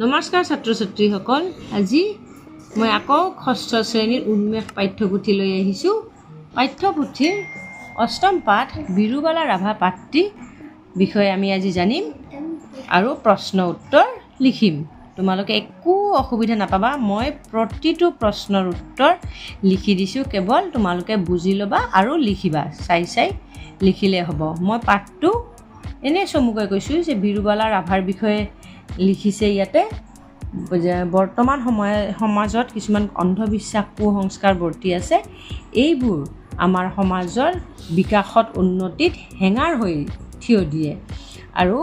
নমস্কাৰ ছাত্ৰ ছাত্ৰীসকল, আজি মই আকৌ ষষ্ঠ শ্ৰেণীৰ উন্মেষ পাঠ্যপুথি লৈ আহিছোঁ। পাঠ্যপুথিৰ অষ্টম পাঠ বিৰুবালা ৰাভা পাঠটি বিষয়ে আমি আজি জানিম আৰু প্ৰশ্ন উত্তৰ লিখিম। তোমালোকে একো অসুবিধা নাপাবা, মই প্ৰতিটো প্ৰশ্নৰ উত্তৰ লিখি দিছোঁ, কেৱল তোমালোকে বুজি ল'বা আৰু লিখিবা, চাই লিখিলে হ'ব। মই পাঠটো এনেই চমুকৈ কৈছোঁ যে বিৰুবালা ৰাভাৰ বিষয়ে লিখিছে। ইয়াতে বৰ্তমান সমাজত কিছুমান অন্ধবিশ্বাস কুসংস্কাৰ বৰ্তি আছে, এইবোৰ আমাৰ সমাজৰ বিকাশত উন্নতিত হেঙাৰ হৈ থিয় দিয়ে। আৰু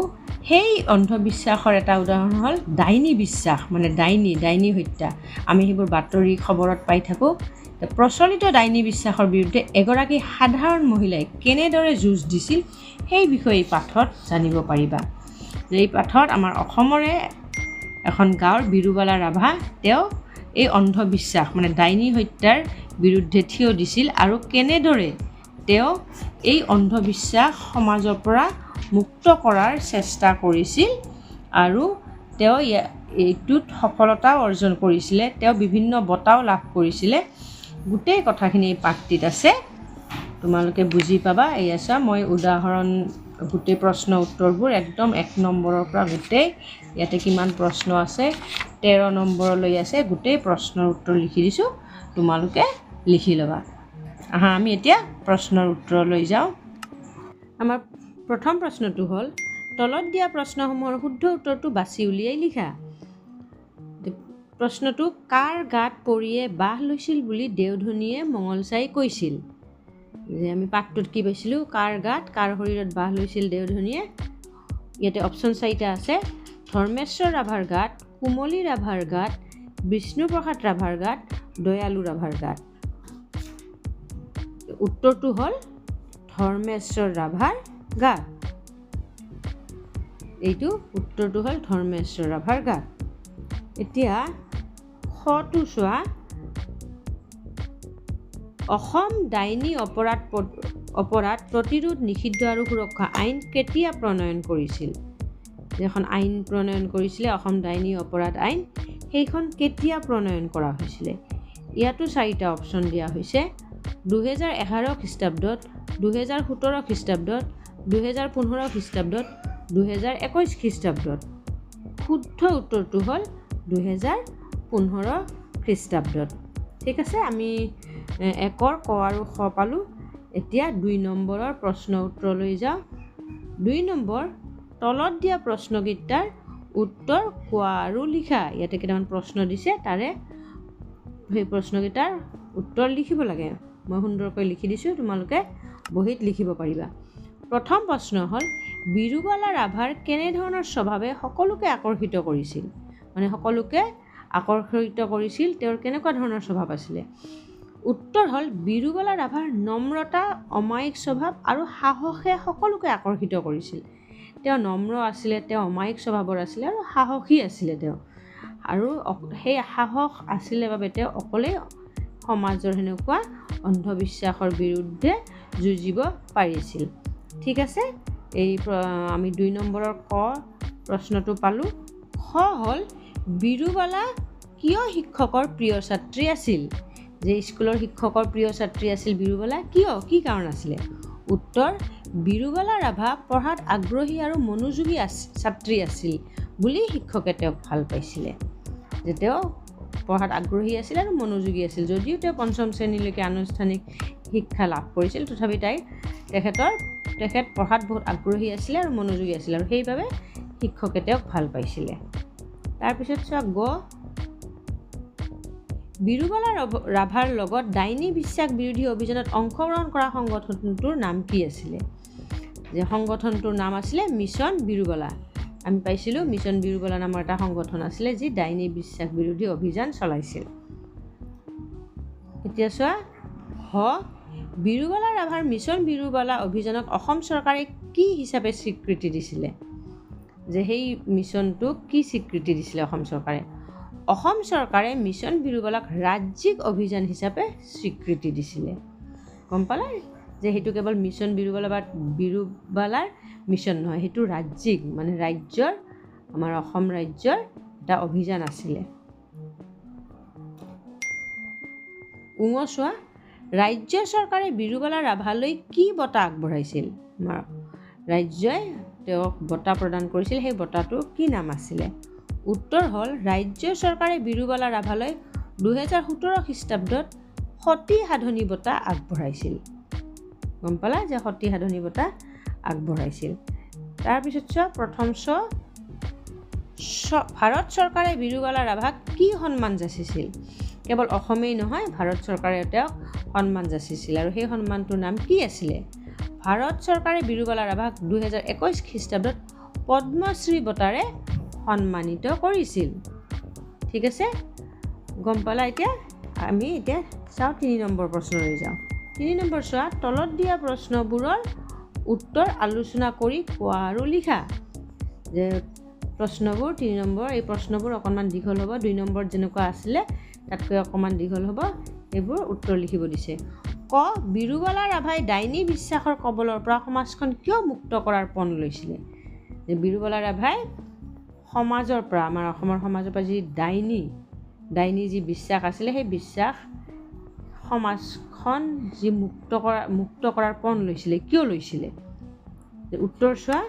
সেই অন্ধবিশ্বাসৰ এটা উদাহৰণ হ'ল ডাইনী বিশ্বাস, মানে ডাইনী হত্যা। আমি সেইবোৰ বাতৰি খবৰত পাই থাকোঁ। প্ৰচলিত ডাইনী বিশ্বাসৰ বিৰুদ্ধে এগৰাকী সাধাৰণ মহিলাই কেনেদৰে যুঁজ দিছিল সেই বিষয়ে এই পাঠত জানিব পাৰিবা। এই পাঠত আমাৰ অসমৰে এখন গাঁৱৰ বিৰুবালা ৰাভা, তেওঁ এই অন্ধবিশ্বাস মানে ডাইনী হত্যাৰ বিৰুদ্ধে থিয় দিছিল আৰু কেনেদৰে তেওঁ এই অন্ধবিশ্বাস সমাজৰ পৰা মুক্ত কৰাৰ চেষ্টা কৰিছিল আৰু তেওঁ এইটোত সফলতাও অৰ্জন কৰিছিলে। তেওঁ বিভিন্ন বঁটাও লাভ কৰিছিলে। গোটেই কথাখিনি এই পাঠটিত আছে, তোমালোকে বুজি পাবা। এয়া চোৱা, মই উদাহৰণ গোটেই প্ৰশ্ন উত্তৰবোৰ একদম 1 নম্বৰৰ পৰা গোটেই ইয়াতে কিমান প্ৰশ্ন আছে 13 নম্বৰলৈ আছে, গোটেই প্ৰশ্নৰ উত্তৰ লিখি দিছোঁ, তোমালোকে লিখি ল'বা। আমি এতিয়া প্ৰশ্নৰ উত্তৰলৈ যাওঁ। আমাৰ প্ৰথম প্ৰশ্নটো হ'ল, তলত দিয়া প্ৰশ্নসমূহৰ শুদ্ধ উত্তৰটো বাছি উলিয়াই লিখা। প্ৰশ্নটো, কাৰ গাত পৰিয়ে বাহ লৈছিল বুলি দেওধনীয়ে মঙলচাই কৈছিল? যে আমি পাঠটোত কি পাইছিলোঁ, কাৰ গাত, কাৰ শৰীৰত বাহ লৈছিল দেওধনীয়ে। ইয়াতে অপশ্যন 4টা আছে, ধৰ্মেশ্বৰ ৰাভাৰ গাত, কুমলী ৰাভাৰ গাত, বিষ্ণুপ্ৰসাদ ৰাভাৰ গাত, দয়ালু ৰাভাৰ গাত। উত্তৰটো হ'ল ধৰ্মেশ্বৰ ৰাভাৰ গাত। এইটো উত্তৰটো হ'ল ধৰ্মেশ্বৰ ৰাভাৰ গাত। এতিয়া খটো চোৱা, অসম ডাইনী অপৰাধ প্ৰতিৰোধ নিষিদ্ধ আৰু সুৰক্ষা আইন কেতিয়া প্ৰণয়ন কৰিছিল? এখন আইন প্ৰণয়ন কৰিছিলে, অসম ডাইনী অপৰাধ আইন, সেইখন কেতিয়া প্ৰণয়ন কৰা হৈছিলে? ইয়াতো 4টা অপশ্যন দিয়া হৈছে, 2011 খ্ৰীষ্টাব্দত, 2017 খ্ৰীষ্টাব্দত, 2015 খ্ৰীষ্টাব্দত, 2021 খ্ৰীষ্টাব্দত। শুদ্ধ উত্তৰটো হ'ল 2015 খ্ৰীষ্টাব্দত। ঠিক আছে, আমি 1ৰ ক আৰু খ পালোঁ। এতিয়া 2 নম্বৰৰ প্ৰশ্ন উত্তৰলৈ যাওঁ। 2 নম্বৰ, তলত দিয়া প্ৰশ্নকেইটাৰ উত্তৰ কোৱা আৰু লিখা। ইয়াতে কেইটামান প্ৰশ্ন দিছে, তাৰে সেই প্ৰশ্নকেইটাৰ উত্তৰ লিখিব লাগে। মই সুন্দৰকৈ লিখি দিছোঁ, তোমালোকে বহীত লিখিব পাৰিবা। প্ৰথম প্ৰশ্ন হ'ল, বিৰুবালা ৰাভাৰ কেনেধৰণৰ স্বভাৱে সকলোকে আকৰ্ষিত কৰিছিল? মানে সকলোকে আকৰ্ষিত কৰিছিল, তেওঁৰ কেনেকুৱা ধৰণৰ স্বভাৱ আছিলে? উত্তৰ হ'ল, বিৰুবালা ৰাভাৰ নম্ৰতা, অমায়িক স্বভাৱ আৰু সাহসে সকলোকে আকৰ্ষিত কৰিছিল। তেওঁ নম্ৰ আছিলে, তেওঁ অমায়িক স্বভাৱৰ আছিলে আৰু সাহসী আছিলে তেওঁ। আৰু সেই সাহস আছিলে বাবে তেওঁ অকলেই সমাজৰ সেনেকুৱা অন্ধবিশ্বাসৰ বিৰুদ্ধে যুঁজিব পাৰিছিল। ঠিক আছে, আমি 2 নম্বৰৰ ক প্ৰশ্নটো পালোঁ। খ হ'ল, বিৰুবালা কিয় শিক্ষকৰ প্ৰিয় ছাত্ৰী আছিল? যে স্কুলৰ শিক্ষকৰ প্ৰিয় ছাত্ৰী আছিল বিৰুবালা, কি কাৰণ আছিলে? উত্তৰ, বিৰুবালা ৰাভা পঢ়াত আগ্ৰহী আৰু মনোযোগী ছাত্ৰী আছিল বুলি শিক্ষকে তেওঁক ভাল পাইছিলে। যে তেওঁ পঢ়াত আগ্ৰহী আছিল আৰু মনোযোগী আছিল। যদিও তেওঁ 5ম শ্ৰেণীলৈকে আনুষ্ঠানিক শিক্ষা লাভ কৰিছিল, তথাপি তেখেত পঢ়াত বহুত আগ্ৰহী আছিলে আৰু মনোযোগী আছিল, আৰু সেইবাবে শিক্ষকে তেওঁক ভাল পাইছিলে। তাৰপিছত চোৱা, গ, বিৰুবালা ৰাভাৰ লগত ডাইনী বিশ্বাস বিৰোধী অভিযানত অংশগ্ৰহণ কৰা সংগঠনটোৰ নাম কি আছিলে? যে সংগঠনটোৰ নাম আছিলে মিছন বিৰুবালা। আমি পাইছিলোঁ মিছন বিৰুবালা নামৰ এটা সংগঠন আছিলে, যি ডাইনী বিশ্বাস বিৰোধী অভিযান চলাইছিল। এতিয়া চোৱা, হ, বিৰুবালা ৰাভাৰ মিছন বিৰুবালা অভিযানক অসম চৰকাৰে কি হিচাপে স্বীকৃতি দিছিলে? যে সেই মিছনটোক কি স্বীকৃতি দিছিলে অসম চৰকাৰে? অসম চৰকাৰে মিছন বিৰুবালাক ৰাজ্যিক অভিযান হিচাপে স্বীকৃতি দিছিলে। গম পালা যে সেইটো কেৱল মিছন বিৰুবালাৰ মিছন নহয়, সেইটো ৰাজ্যিক, মানে আমাৰ অসম ৰাজ্যৰ এটা অভিযান আছিলে। চোৱা, ৰাজ্য চৰকাৰে বিৰুবালা ৰাভালৈ কি বঁটা আগবঢ়াইছিল? ৰাজ্যই তেওঁক বঁটা প্ৰদান কৰিছিল, সেই বঁটাটোৰ কি নাম আছিলে? উত্তৰ হ'ল ৰাজ্য চৰকাৰে বিৰুবালা ৰাভালৈ 2017 খ্ৰীষ্টাব্দত সতী সাধনী বঁটা আগবঢ়াইছিল। গম পালা যে সতী সাধনী বঁটা আগবঢ়াইছিল। তাৰপিছত চোৱা, প্ৰথম ভাৰত চৰকাৰে বিৰুবালা ৰাভাক কি সন্মান যাচিছিল? কেৱল অসমেই নহয়, ভাৰত চৰকাৰে তেওঁক সন্মান যাচিছিল, আৰু সেই সন্মানটোৰ নাম কি আছিলে? ভাৰত চৰকাৰে বিৰুবালা ৰাভাক 2021 খ্ৰীষ্টাব্দত পদ্মশ্ৰী বঁটাৰে সন্মানিত কৰিছিল। ঠিক আছে, গম পালা? আমি এতিয়া চাওঁ 3 নম্বৰ প্ৰশ্নলৈ যাওঁ। 3 নম্বৰ চোৱা, তলত দিয়া প্ৰশ্নবোৰৰ উত্তৰ আলোচনা কৰি কোৱা আৰু লিখা। যে প্ৰশ্নবোৰ 3 নম্বৰ, এই প্ৰশ্নবোৰ অকণমান দীঘল হ'ব, 2 নম্বৰ যেনেকুৱা আছিলে তাতকৈ অকণমান দীঘল হ'ব। এইবোৰ উত্তৰ লিখিব দিছে। ক, বিৰুবালা ৰাভাই ডাইনী বিশ্বাসৰ কবলৰ পৰা সমাজখন কিয় মুক্ত কৰাৰ পণ লৈছিলে? যে বিৰুবালা ৰাভাই সমাজৰ পৰা, আমাৰ অসমৰ সমাজৰ পৰা যি ডাইনী যি বিশ্বাস আছিলে, সেই বিশ্বাস সমাজখন যি মুক্ত কৰাৰ পণ লৈছিলে, কিয় লৈছিলে? উত্তৰ চোৱা,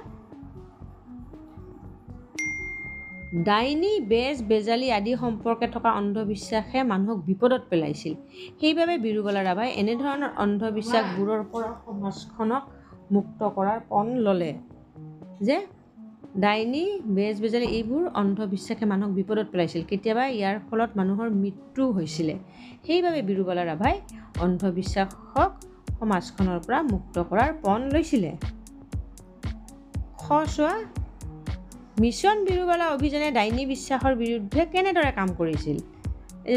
ডাইনী, বেজ, বেজালি আদি সম্পৰ্কে থকা অন্ধবিশ্বাসে মানুহক বিপদত পেলাইছিল। সেইবাবে বিৰুবালা ৰাভাই এনেধৰণৰ অন্ধবিশ্বাসবোৰৰ পৰা সমাজখনক মুক্ত কৰাৰ পণ ল'লে। যে ডাইনী, বেজ, বেজালি এইবোৰ অন্ধবিশ্বাসে মানুহক বিপদত পেলাইছিল, কেতিয়াবা ইয়াৰ ফলত মানুহৰ মৃত্যু হৈছিলে। সেইবাবে বিৰুবালা ৰাভাই অন্ধবিশ্বাসক সমাজখনৰ পৰা মুক্ত কৰাৰ পণ লৈছিলে। চোৱা, মিছন বিৰুবালা অভিযানে ডাইনী বিশ্বাসৰ বিৰুদ্ধে কেনেদৰে কাম কৰিছিল?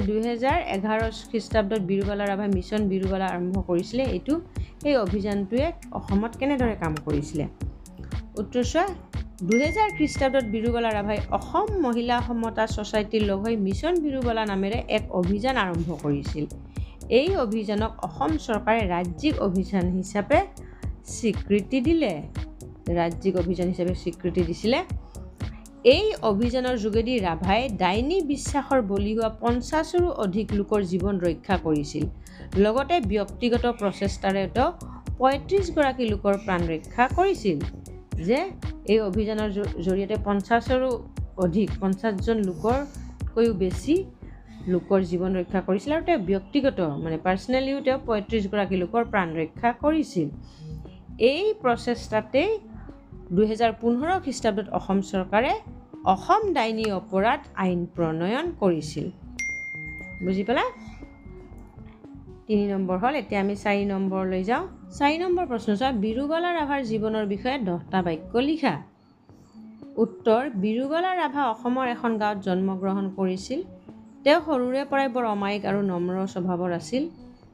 2011 খ্ৰীষ্টাব্দত বিৰুবালা ৰাভাই মিছন বিৰুবালা আৰম্ভ কৰিছিলে। এই অভিযানটোৱে অসমত কেনেদৰে কাম কৰিছিলে? উত্তৰ চোৱা, 2000 খ্ৰীষ্টাব্দত বিৰুবালা ৰাভাই অসম মহিলা সমতা ছ'চাইটিৰ লগ হৈ মিছন বিৰুবালা নামেৰে এক অভিযান আৰম্ভ কৰিছিল। এই অভিযানক অসম চৰকাৰে ৰাজ্যিক অভিযান হিচাপে স্বীকৃতি দিছিলে। এই অভিযানৰ যোগেদি ৰাভাই ডাইনী বিশ্বাসৰ বলি হোৱা 50ৰো অধিক লোকৰ জীৱন ৰক্ষা কৰিছিল। লগতে ব্যক্তিগত প্ৰচেষ্টাৰে 35গৰাকী লোকৰ প্ৰাণ ৰক্ষা কৰিছিল। যে এই অভিযানৰ জৰিয়তে 50ৰো অধিক, 50জন লোকৰকৈও বেছি লোকৰ জীৱন ৰক্ষা কৰিছিল, আৰু তেওঁ ব্যক্তিগত পাৰ্চনেলিও তেওঁ 35গৰাকী লোকৰ প্ৰাণ ৰক্ষা কৰিছিল। এই প্ৰচেষ্টাতেই 2015 খ্ৰীষ্টাব্দত অসম চৰকাৰে অসম ডাইনী অপৰাধ আইন প্ৰণয়ন কৰিছিল। বুজি পালা? 3 নম্বৰ হ'ল। এতিয়া আমি 4 নম্বৰলৈ যাওঁ। 4 নম্বৰ প্ৰশ্ন চোৱা, বিৰুবালা ৰাভাৰ জীৱনৰ বিষয়ে 10টা বাক্য লিখা। উত্তৰ, বিৰুবালা ৰাভা অসমৰ এখন গাঁৱত জন্মগ্ৰহণ কৰিছিল। তেওঁ সৰুৰে পৰাই বৰ অমায়িক আৰু নম্ৰ স্বভাৱৰ আছিল।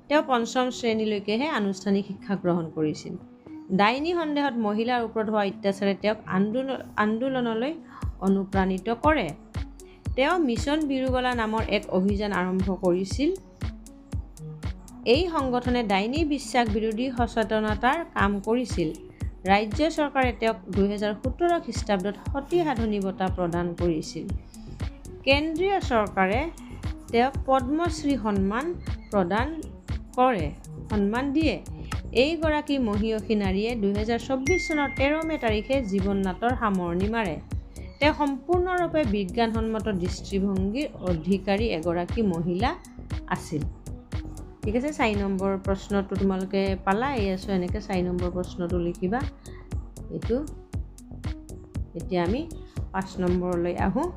তেওঁ 5ম শ্ৰেণীলৈকেহে আনুষ্ঠানিক শিক্ষা গ্ৰহণ কৰিছিল। ডাইনী সন্দেহত মহিলাৰ ওপৰত হোৱা অত্যাচাৰে তেওঁক আন্দোলনলৈ অনুপ্ৰাণিত কৰে। তেওঁ মিছন বিৰুবালা নামৰ এক অভিযান আৰম্ভ কৰিছিল। এই সংগঠনে ডাইনী বিশ্বাস বিৰোধী সচেতনতাৰ কাম কৰিছিল। ৰাজ্য চৰকাৰে তেওঁক 2017 খ্ৰীষ্টাব্দত সতী সাধনী বঁটা প্ৰদান কৰিছিল। কেন্দ্ৰীয় চৰকাৰে তেওঁক পদ্মশ্ৰী সন্মান দিয়ে। এইগৰাকী মহিয়সী নাৰীয়ে 2024 চনৰ 13 মে তাৰিখে জীৱন নাটৰ সামৰণি মাৰে। তেওঁ সম্পূৰ্ণৰূপে বিজ্ঞানসন্মত দৃষ্টিভংগীৰ অধিকাৰী এগৰাকী মহিলা আছিল। ঠিক আছে, 4 নম্বৰ প্ৰশ্নটো তোমালোকে পালা। এনেকৈ 4 নম্বৰ প্ৰশ্নটো লিখিবা। এতিয়া আমি 5 নম্বৰলৈ আহোঁ।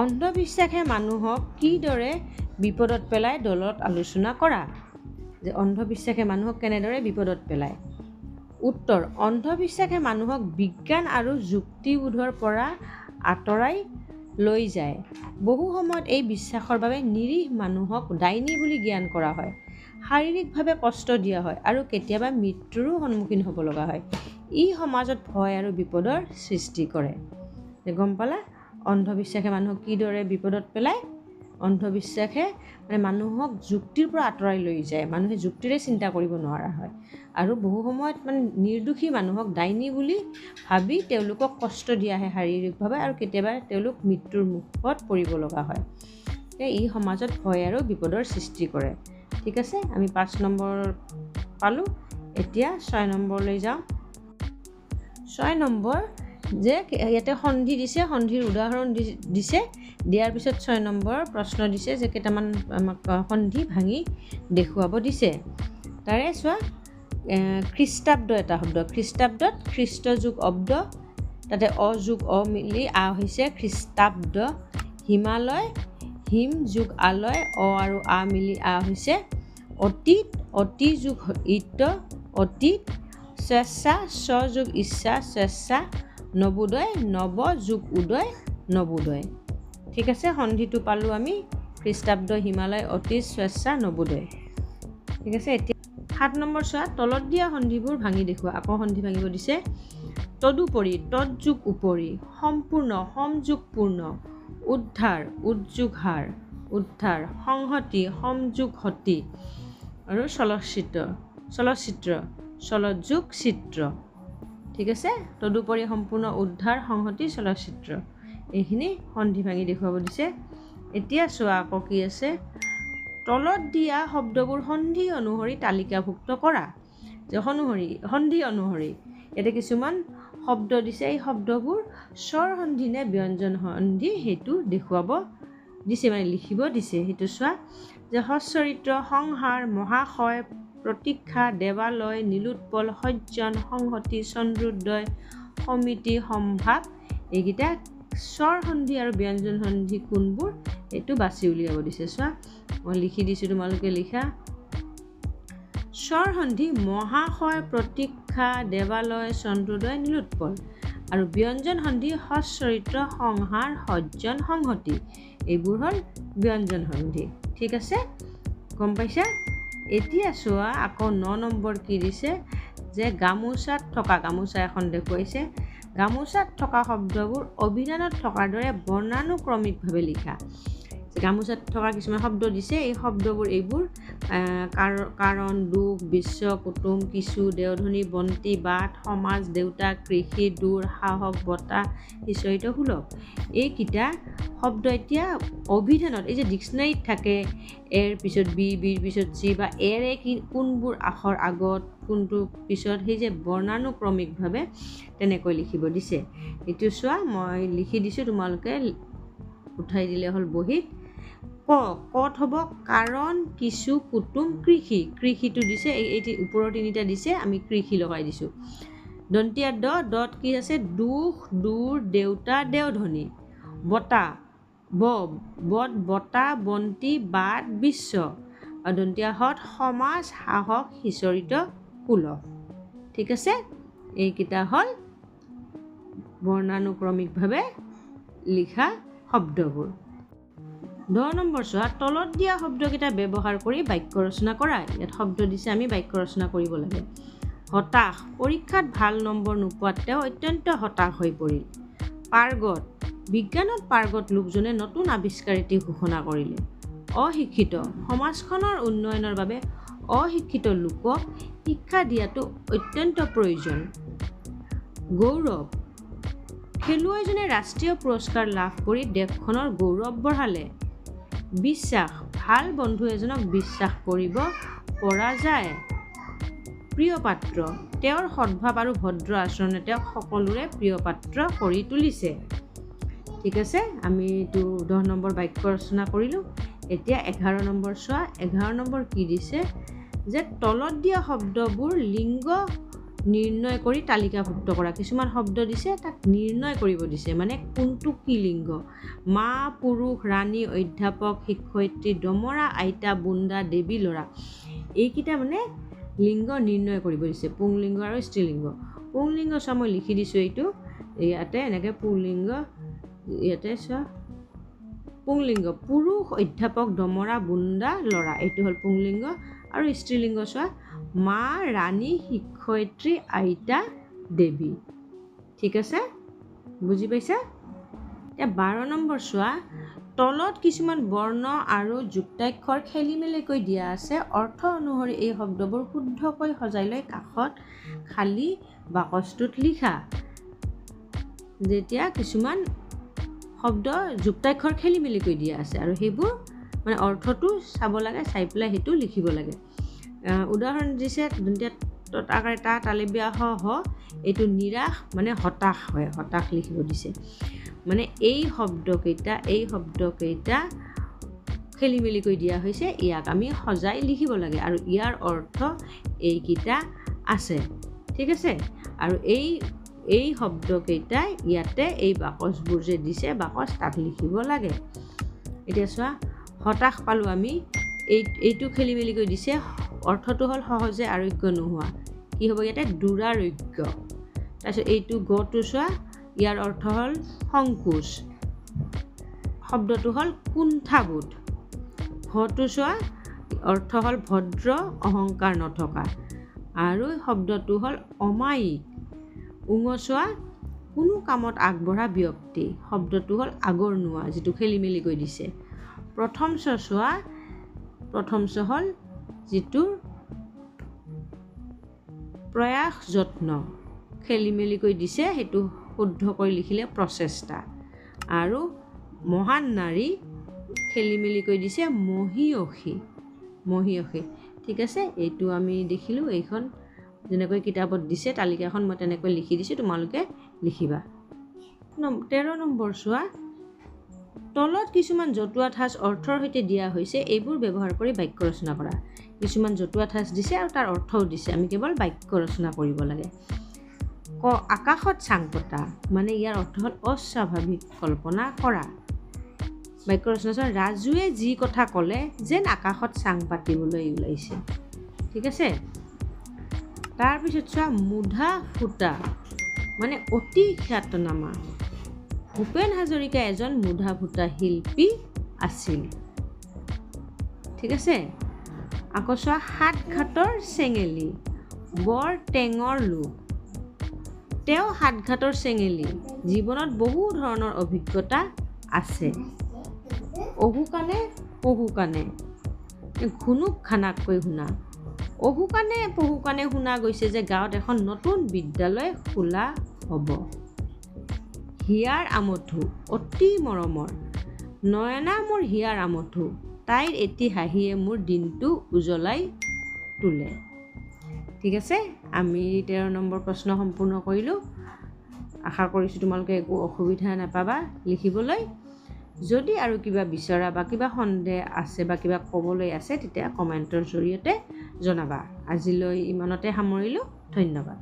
অন্ধবিশ্বাসে মানুহক কিদৰে বিপদত পেলায় দলত আলোচনা কৰা। যে অন্ধবিশ্বাসে মানুহক কেনেদৰে বিপদত পেলায়। উত্তৰ, অন্ধবিশ্বাসে মানুহক বিজ্ঞান আৰু যুক্তিবোধৰ পৰা আঁতৰাই লৈ যায়। বহু সময়ত এই বিশ্বাসৰ বাবে নিৰীহ মানুহক ডাইনী বুলি জ্ঞান কৰা হয়, শাৰীৰিকভাৱে কষ্ট দিয়া হয় আৰু কেতিয়াবা মৃত্যুৰো সন্মুখীন হ'ব লগা হয়। ই সমাজত ভয় আৰু বিপদৰ সৃষ্টি কৰে। গম পালা? অন্ধবিশ্বাসে মানুহক কিদৰে বিপদত পেলায়। অন্ধবিশ্বাসে মানে মানুহক যুক্তিৰ পৰা আঁতৰাই লৈ যায়, মানুহে যুক্তিৰে চিন্তা কৰিব নোৱাৰা হয় আৰু বহু সময়ত মানে নিৰ্দোষী মানুহক ডাইনী বুলি ভাবি তেওঁলোকক কষ্ট দিয়াহে শাৰীৰিকভাৱে আৰু কেতিয়াবা তেওঁলোক মৃত্যুৰ মুখত পৰিব লগা হয়। ই সমাজত ভয় আৰু বিপদৰ সৃষ্টি কৰে। ঠিক আছে, আমি 5 নম্বৰ পালোঁ। এতিয়া 6 নম্বৰলৈ যাওঁ। 6 নম্বৰ যে ইয়াতে সন্ধি দিছে, সন্ধিৰ উদাহৰণ দিছে, দিয়াৰ পিছত 6 নম্বৰ প্ৰশ্ন দিছে যে কেইটামান আমাক সন্ধি ভাঙি দেখুৱাব দিছে। তাৰে চোৱা, খ্ৰীষ্টাব্দ এটা শব্দ, খ্ৰীষ্টাব্দত খ্ৰীষ্ট যোগ অব্দ, তাতে অযোগ অ মিলি আ হৈছে খ্ৰীষ্টাব্দ। হিমালয়, হিম যোগ আলয়, অ আৰু আ মিলি আ হৈছে অতীত, অতি যোগ ইত অতীত। স্বেচ্ছা, স্ব যোগ ইচ্ছা স্বেচ্ছা। নবোদয়, নৱ যোগ উদয় নবোদয়। ঠিক আছে, সন্ধিটো পালোঁ আমি খ্ৰীষ্টাব্দ, হিমালয়, অতীত, স্বেচ্ছা, নবোদয়। ঠিক আছে, এতিয়া 7 নম্বৰ চোৱা, তলত দিয়া সন্ধিবোৰ ভাঙি দেখুওৱা। আকৌ সন্ধি ভাঙিব দিছে। তদুপৰি, তদ যোগ উপৰি, সম্পূৰ্ণ, সম যোগ পূৰ্ণ, উদ্ধাৰ, উদ্যোগ হাৰ, উদ্ধাৰ, সংহতি, সমযোগ হতি আৰু চলচ্চিত্ৰ, চলচ্চিত্ৰ, চলযোগ চিত্ৰ। ঠিক আছে, তদুপৰি, সম্পূৰ্ণ, উদ্ধাৰ, সংহতি, চলচ্চিত্ৰ, এইখিনি সন্ধি ভাঙি দেখুৱাব দিছে। এতিয়া চোৱা আকৌ কি আছে, তলত দিয়া শব্দবোৰ সন্ধি অনুসৰি তালিকাভুক্ত কৰা। যে সন্ধি অনুসৰি ইয়াতে কিছুমান শব্দ দিছে, এই শব্দবোৰ স্বৰ সন্ধি নে ব্যঞ্জন সন্ধি সেইটো দেখুৱাব দিছে, মানে লিখিব দিছে। সেইটো চোৱা, যে সচ্চৰিত্ৰ, সংহাৰ, মহাশয়, প্ৰতীক্ষা, দেৱালয়, নীলোৎপল, সজ্জন, সংহতি, চন্দ্ৰোদয়, সমিতি, সম্ভাৱ, এইকেইটা স্বৰ সন্ধি আৰু ব্যঞ্জন সন্ধি কোনবোৰ এইটো বাছি উলিয়াব দিছে। চোৱা, মই লিখি দিছোঁ, তোমালোকে লিখা। স্বৰ সন্ধি মহাশয়, প্ৰতীক্ষা, দেৱালয়, চন্দ্ৰোদয়, নীলোৎপল। আৰু ব্যঞ্জন সন্ধি সচ্চৰিত্ৰ, সংহাৰ, সজ্জন, সংহতি, এইবোৰ হ'ল ব্যঞ্জন সন্ধি। ঠিক আছে, গম পাইছা? এতিয়া চোৱা আকৌ 9 নম্বৰ কি দিছে, যে গামোচাত থকা, গামোচা এখন দেখুৱাইছে, গামোচাত থকা শব্দবোৰ অভিধানত থকাৰ দৰে বৰ্ণানুক্ৰমিকভাৱে লিখা। গামোচাত থকা কিছুমান শব্দ দিছে, এই শব্দবোৰ এইবোৰ কাৰণ, দুখ, বিশ্ব, কুটুম, কিছু, দেওধনী, বন্তি, বাট, সমাজ, দেউতা, কৃষি, দূৰ, সাহস, বতাহ, সিঁচৰিত, সুলভ, এইকেইটা শব্দ এতিয়া অভিধানত, এই যে ডিক্সনাৰীত থাকে, এৰ পিছত বি, বিৰ পিছত চি, বা এৰে কোনবোৰ আখৰ আগত, কোনটো পিছত, সেই যে বৰ্ণানুক্ৰমিকভাৱে তেনেকৈ লিখিব দিছে। এইটো চোৱা, মই লিখি দিছোঁ, তোমালোকে উঠাই দিলে হ'ল বহীত। কত হ'ব কাৰণ, কিছু, কুটুম, কৃষি, কৃষিটো দিছে, এই ওপৰৰ তিনিটা দিছে, আমি কৃষি লগাই দিছোঁ। দন্তীয়া দ, দত কি আছে, দুখ, দূৰ, দেউতা, দেওধনী, বতাহ, বত, বতাহ, বন্তি, বাট, বিশ্ব, আৰু দন্তীয়া হত, সমাজ, সাহস, সিঁচৰিত, সুলভ। ঠিক আছে, এইকেইটা হ'ল বৰ্ণানুক্ৰমিকভাৱে লিখা শব্দবোৰ। 10 নম্বৰ চোৱা, তলত দিয়া শব্দকেইটা ব্যৱহাৰ কৰি বাক্য ৰচনা কৰা। ইয়াত শব্দ দিছে, আমি বাক্য ৰচনা কৰিব লাগে। হতাশ, পৰীক্ষাত ভাল নম্বৰ নোপোৱাত তেওঁ অত্যন্ত হতাশ হৈ পৰিল। পাৰ্গত, বিজ্ঞানত পাৰ্গত লোকজনে নতুন আৱিষ্কাৰ এটি ঘোষণা কৰিলে। অশিক্ষিত, সমাজখনৰ উন্নয়নৰ বাবে অশিক্ষিত লোকক শিক্ষা দিয়াটো অত্যন্ত প্ৰয়োজন। গৌৰৱ, খেলুৱৈজনে ৰাষ্ট্ৰীয় পুৰস্কাৰ লাভ কৰি দেশখনৰ গৌৰৱ বঢ়ালে। বিশ্বাস, ভাল বন্ধু এজনক বিশ্বাস কৰিব পৰা যায়। প্ৰিয় পাত্ৰ, তেওঁৰ সদ্ভাৱ আৰু ভদ্ৰ আচৰণে তেওঁক সকলোৰে প্ৰিয় পাত্ৰ কৰি তুলিছে। ঠিক আছে, আমি এইটো 10 নম্বৰ বাক্য ৰচনা কৰিলোঁ। এতিয়া 11 নম্বৰ চোৱা, 11 নম্বৰ কি দিছে, যে তলত দিয়া শব্দবোৰ লিংগ নিৰ্ণয় কৰি তালিকাভুক্ত কৰা। কিছুমান শব্দ দিছে, তাক নিৰ্ণয় কৰিব দিছে, মানে কোনটো কি লিংগ। মা, পুৰুষ, ৰাণী, অধ্যাপক, শিক্ষয়িত্ৰী, ডমৰা, আইতা, বুন্দা, দেৱী, ল'ৰা, এইকেইটা মানে লিংগ নিৰ্ণয় কৰিব দিছে, পুংলিংগ আৰু স্ত্ৰীলিংগ। পুংলিংগ চোৱা, মই লিখি দিছোঁ এইটো, ইয়াতে এনেকৈ পুংলিংগ, ইয়াতে চোৱা পুংলিংগ, পুৰুষ, অধ্যাপক, ডমৰা, বুন্দা, ল'ৰা, এইটো হ'ল পুংলিংগ। আৰু স্ত্ৰীলিংগ চোৱা, মা, ৰাণী, শিক্ষয়িত্ৰী, আইতা, দেৱী। ঠিক আছে, বুজি পাইছা? এতিয়া 12 নম্বৰ চোৱা, তলত কিছুমান বৰ্ণ আৰু যুক্তাক্ষৰ খেলিমেলিকৈ দিয়া আছে। অৰ্থ অনুসৰি এই শব্দবোৰ শুদ্ধকৈ সজাই লৈ কাষত খালী বাকচটোত লিখা। যেতিয়া কিছুমান শব্দ যুক্তাক্ষৰ খেলিমেলিকৈ দিয়া আছে আৰু সেইবোৰ মানে অৰ্থটো চাব লাগে, চাই পেলাই সেইটো লিখিব লাগে। উদাহৰণ দিছে আকাৰে তা তালিবিয়া হ এইটো নিৰাশ মানে হতাশ হয়, হতাশ লিখিব দিছে। মানে এই শব্দকেইটা খেলিমেলিকৈ দিয়া হৈছে, ইয়াক আমি সজাই লিখিব লাগে আৰু ইয়াৰ অৰ্থ এইকেইটা আছে। ঠিক আছে, আৰু এই শব্দকেইটাই ইয়াতে এই বাকচবোৰ যে দিছে বাকচ তাত লিখিব লাগে। এতিয়া চোৱা, হতাশ পালোঁ আমি, এইটো খেলিমেলিকৈ দিছে, অৰ্থটো হ'ল সহজে আৰোগ্য নোহোৱা। কি হ'ব ইয়াতে? দুৰাৰোগ্য। তাৰপিছত এইটো গটো চোৱা, ইয়াৰ অৰ্থ হ'ল সংকোচ, শব্দটো হ'ল কুণ্ঠাবোধ। ভটো চোৱা, অৰ্থ হ'ল ভদ্ৰ, অহংকাৰ নথকা, আৰু শব্দটো হ'ল অমায়িক। চোৱা, কোনো কামত আগবঢ়া ব্যক্তি, শব্দটো হ'ল আগৰনুৱা, যিটো খেলিমেলিকৈ দিছে। প্ৰথম চোৱা, প্ৰথম হ'ল যিটো প্ৰয়াস যত্ন, খেলিমেলিকৈ দিছে, সেইটো শুদ্ধকৈ লিখিলে প্ৰচেষ্টা। আৰু মহান নাৰী, খেলিমেলিকৈ দিছে মহীয়সী। ঠিক আছে, এইটো আমি দেখিলোঁ। এইখন যেনেকৈ কিতাপত দিছে তালিকাখন মই তেনেকৈ লিখি দিছোঁ, তোমালোকে লিখিবা। 13 নম্বৰ চোৱা, তলত কিছুমান জতুৱা ঠাঁচ অৰ্থৰ সৈতে দিয়া হৈছে, এইবোৰ ব্যৱহাৰ কৰি বাক্য ৰচনা কৰা। কিছুমান জতুৱা ঠাঁচ দিছে আৰু তাৰ অৰ্থও দিছে, আমি কেৱল বাক্য ৰচনা কৰিব লাগে। আকাশত চাং পতা, মানে ইয়াৰ অৰ্থ হ'ল অস্বাভাৱিক কল্পনা কৰা। বাক্য ৰচনা চোৱা, ৰাজুৱে যি কথা ক'লে যেন আকাশত চাং পাতিবলৈ ওলাইছে। ঠিক আছে, তাৰপিছত চোৱা, মুধা ফুটা, মানে অতি খ্যাতনামা। ভূপেন হাজৰিকা এজন মুধা ফুটা শিল্পী আছিল। ঠিক আছে, আকৌ চোৱা, সাতঘাটৰ চেঙেলী, বৰ টেঙৰ লোক। তেওঁ সাতঘাটৰ চেঙেলী, জীৱনত বহু ধৰণৰ অভিজ্ঞতা আছে। অহুকানে পহুকানে, ঘুনুক ঘানাককৈ শুনা। পহুকানে শুনা গৈছে যে গাঁৱত এখন নতুন বিদ্যালয় খোলা হ'ব। হিয়াৰ আমঠু, অতি মৰমৰ। নয়না মোৰ হিয়াৰ আমঠু, তাইৰ এটি হাঁহিয়ে মোৰ দিনটো উজ্বলাই তোলে। ঠিক আছে, আমি 13 নম্বৰ প্ৰশ্ন সম্পূৰ্ণ কৰিলোঁ। আশা কৰিছোঁ তোমালোকে একো অসুবিধা নাপাবা লিখিবলৈ। যদি আৰু কিবা বিচৰা বা কিবা সন্দেহ আছে বা কিবা ক'বলৈ আছে, তেতিয়া কমেণ্টৰ জৰিয়তে জনাবা। আজিলৈ ইমানতে সামৰিলোঁ। ধন্যবাদ।